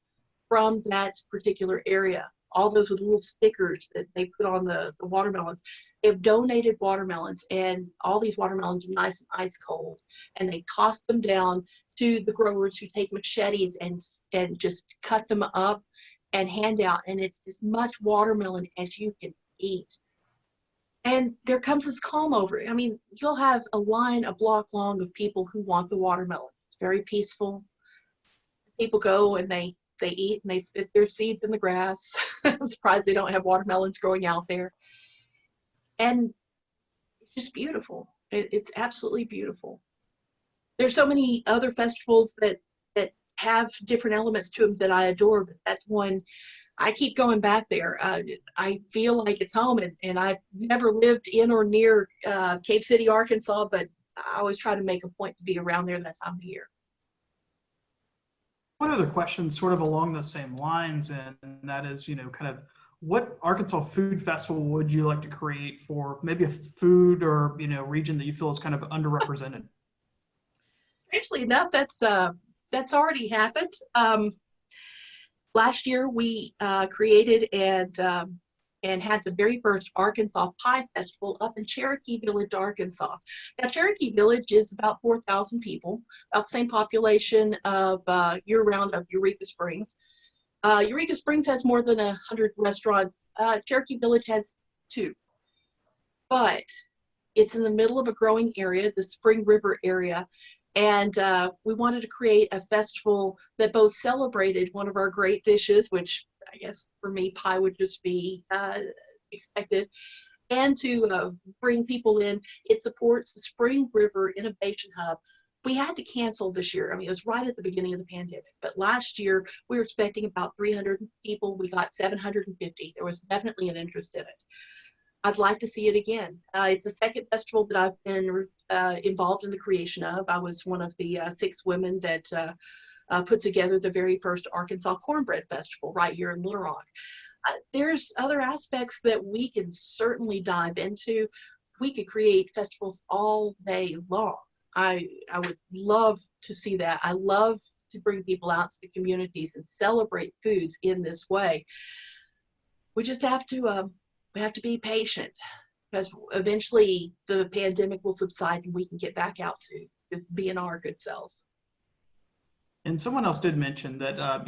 [SPEAKER 2] from that particular area, all those with little stickers that they put on the watermelons, they've donated watermelons, and all these watermelons are nice and ice cold, and they toss them down to the growers who take machetes and just cut them up and hand out, and it's as much watermelon as you can eat. And there comes this calm over it. I mean, you'll have a line a block long of people who want the watermelon. It's very peaceful. People go and they eat and they spit their seeds in the grass. I'm surprised they don't have watermelons growing out there. And it's just beautiful. It's absolutely beautiful. There's so many other festivals that have different elements to them that I adore, but that's one I keep going back there. I feel like it's home, and I've never lived in or near Cave City, Arkansas, but I always try to make a point to be around there that time of year.
[SPEAKER 1] One other question sort of along the same lines, and that is, kind of what Arkansas Food Festival would you like to create for maybe a food or, region that you feel is kind of underrepresented?
[SPEAKER 2] Strangely enough, that's already happened. Last year, we created and had the very first Arkansas Pie Festival up in Cherokee Village, Arkansas. Now, Cherokee Village is about 4,000 people, about the same population of year-round of Eureka Springs. Eureka Springs has more than 100 restaurants. Cherokee Village has 2. But it's in the middle of a growing area, the Spring River area, and we wanted to create a festival that both celebrated one of our great dishes, which I guess for me, pie would just be expected, and to bring people in. It supports the Spring River Innovation Hub. We had to cancel this year. I mean, it was right at the beginning of the pandemic, but last year we were expecting about 300 people. We got 750. There was definitely an interest in it. I'd like to see it again. It's the second festival that I've been involved in the creation of. I was one of the 6 women that put together the very first Arkansas Cornbread Festival right here in Little Rock. There's other aspects that we can certainly dive into. We could create festivals all day long. I would love to see that. I love to bring people out to the communities and celebrate foods in this way. We just have to be patient, because eventually the pandemic will subside and we can get back out to being our good selves.
[SPEAKER 1] And someone else did mention that,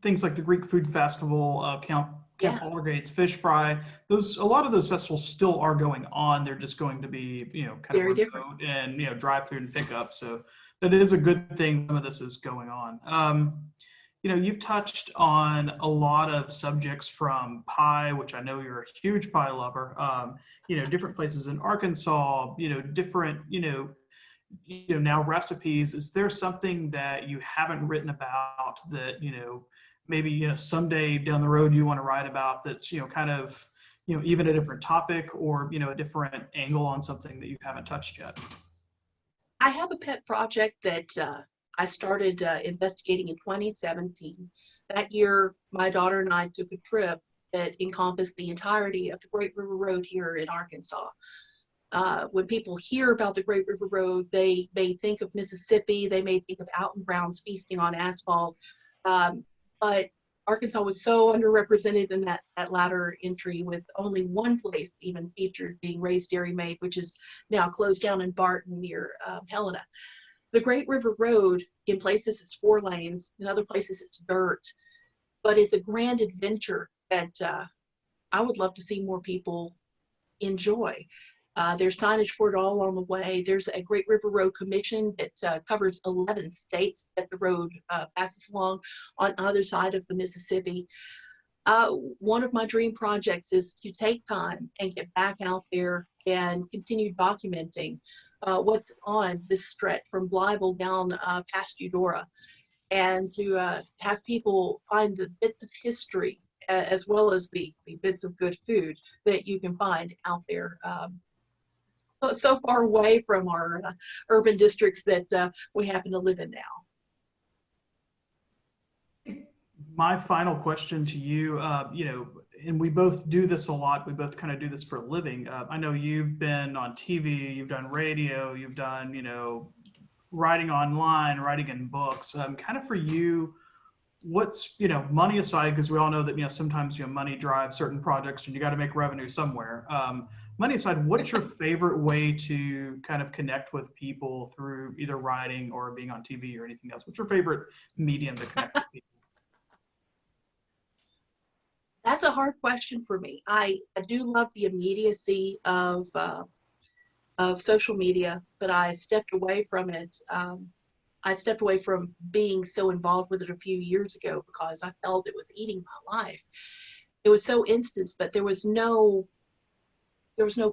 [SPEAKER 1] things like the Greek Food Festival, Camp Aldergate's Fish Fry, a lot of those festivals still are going on. They're just going to be, kind
[SPEAKER 2] Very
[SPEAKER 1] of
[SPEAKER 2] different.
[SPEAKER 1] remote and, drive through and pick up. So that is a good thing. Some of this is going on. You've touched on a lot of subjects from pie, which I know you're a huge pie lover, different places in Arkansas, different, now recipes. Is there something that you haven't written about that, maybe, someday down the road you want to write about that's, kind of, even a different topic or, a different angle on something that you haven't touched yet?
[SPEAKER 2] I have a pet project that I started investigating in 2017. That year, my daughter and I took a trip that encompassed the entirety of the Great River Road here in Arkansas. When people hear about the Great River Road, they may think of Mississippi, they may think of Alton Brown's feasting on asphalt, but Arkansas was so underrepresented in that latter entry, with only one place even featured being Ray's Dairy Maid, which is now closed down in Barton near Helena. The Great River Road, in places it's 4 lanes, in other places it's dirt, but it's a grand adventure that I would love to see more people enjoy. There's signage for it all along the way. There's a Great River Road Commission that covers 11 states that the road passes along on either side of the Mississippi. One of my dream projects is to take time and get back out there and continue documenting what's on this stretch from Blyville down past Eudora, and to have people find the bits of history as well as the bits of good food that you can find out there. So far away from our urban districts that we happen to live in now.
[SPEAKER 1] My final question to you, and we both do this a lot. We both kind of do this for a living. I know you've been on TV, you've done radio, you've done, writing online, writing in books. Kind of for you, what's, money aside, because we all know that, sometimes, money drives certain projects and you got to make revenue somewhere. Money aside, what's your favorite way to kind of connect with people through either writing or being on TV or anything else? What's your favorite medium to connect with people?
[SPEAKER 2] That's a hard question for me. I do love the immediacy of social media, but I stepped away from it. I stepped away from being so involved with it a few years ago because I felt it was eating my life. It was so instant, but there was no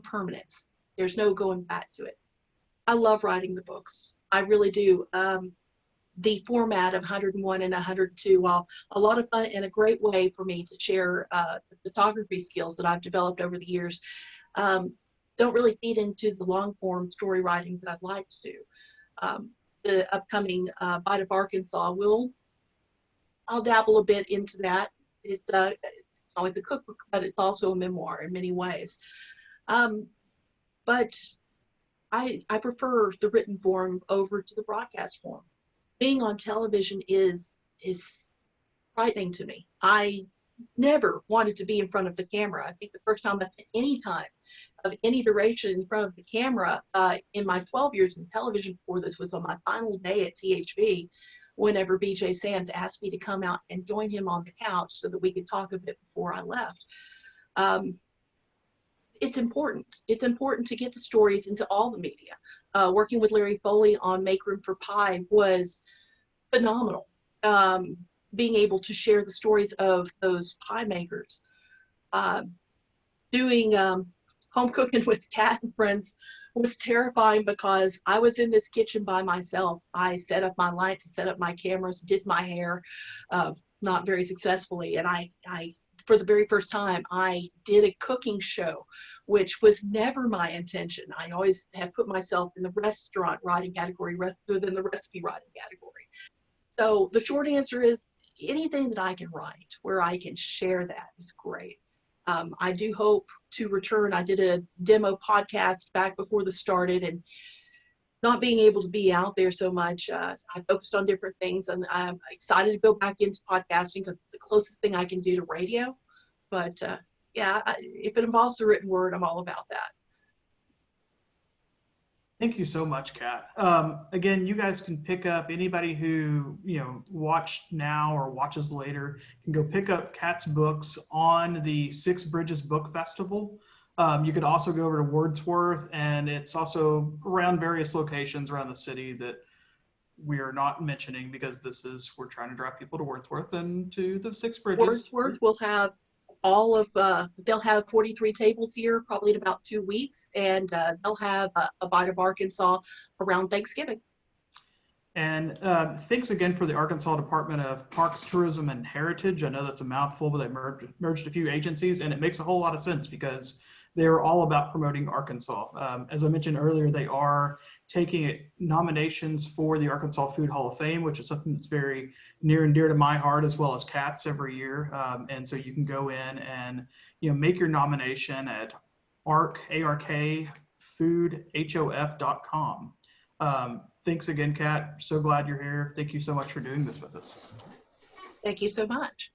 [SPEAKER 2] permanence. There's no going back to it. I love writing the books. I really do. The format of 101 and 102, while a lot of fun and a great way for me to share the photography skills that I've developed over the years, don't really feed into the long form story writing that I'd like to do. The upcoming Bite of Arkansas I'll dabble a bit into that. It's Oh, it's a cookbook, but it's also a memoir in many ways. But I prefer the written form over to the broadcast form. Being on television is frightening to me. I never wanted to be in front of the camera. I think the first time I spent any time of any duration in front of the camera in my 12 years in television before this was on my final day at THV, whenever BJ Sands asked me to come out and join him on the couch so that we could talk a bit before I left. It's important. It's important to get the stories into all the media. Working with Larry Foley on Make Room for Pie was phenomenal. Being able to share the stories of those pie makers. Doing home cooking with Kat and friends was terrifying because I was in this kitchen by myself. I set up my lights, set up my cameras, did my hair, not very successfully. And I, for the very first time, I did a cooking show, which was never my intention. I always have put myself in the restaurant writing category rather than the recipe writing category. So the short answer is anything that I can write where I can share that is great. I do hope to return. I did a demo podcast back before this started, and not being able to be out there so much, I focused on different things, and I'm excited to go back into podcasting because it's the closest thing I can do to radio. But yeah, if it involves the written word, I'm all about that.
[SPEAKER 1] Thank you so much, Kat. Again, you guys can pick up, anybody who, watched now or watches later can go pick up Kat's books on the Six Bridges Book Festival. You could also go over to Wordsworth, and it's also around various locations around the city that we are not mentioning because we're trying to drive people to Wordsworth and to the Six Bridges.
[SPEAKER 2] Wordsworth will have they'll have 43 tables here probably in about 2 weeks, and they'll have a bite of Arkansas around Thanksgiving.
[SPEAKER 1] And thanks again for the Arkansas Department of Parks, Tourism, and Heritage. I know that's a mouthful, but they merged a few agencies, and it makes a whole lot of sense because they're all about promoting Arkansas. As I mentioned earlier, they are taking nominations for the Arkansas Food Hall of Fame, which is something that's very near and dear to my heart, as well as Kat's every year. And so you can go in and make your nomination at arkfoodhof.com. Thanks again, Kat. So glad you're here. Thank you so much for doing this with us.
[SPEAKER 2] Thank you so much.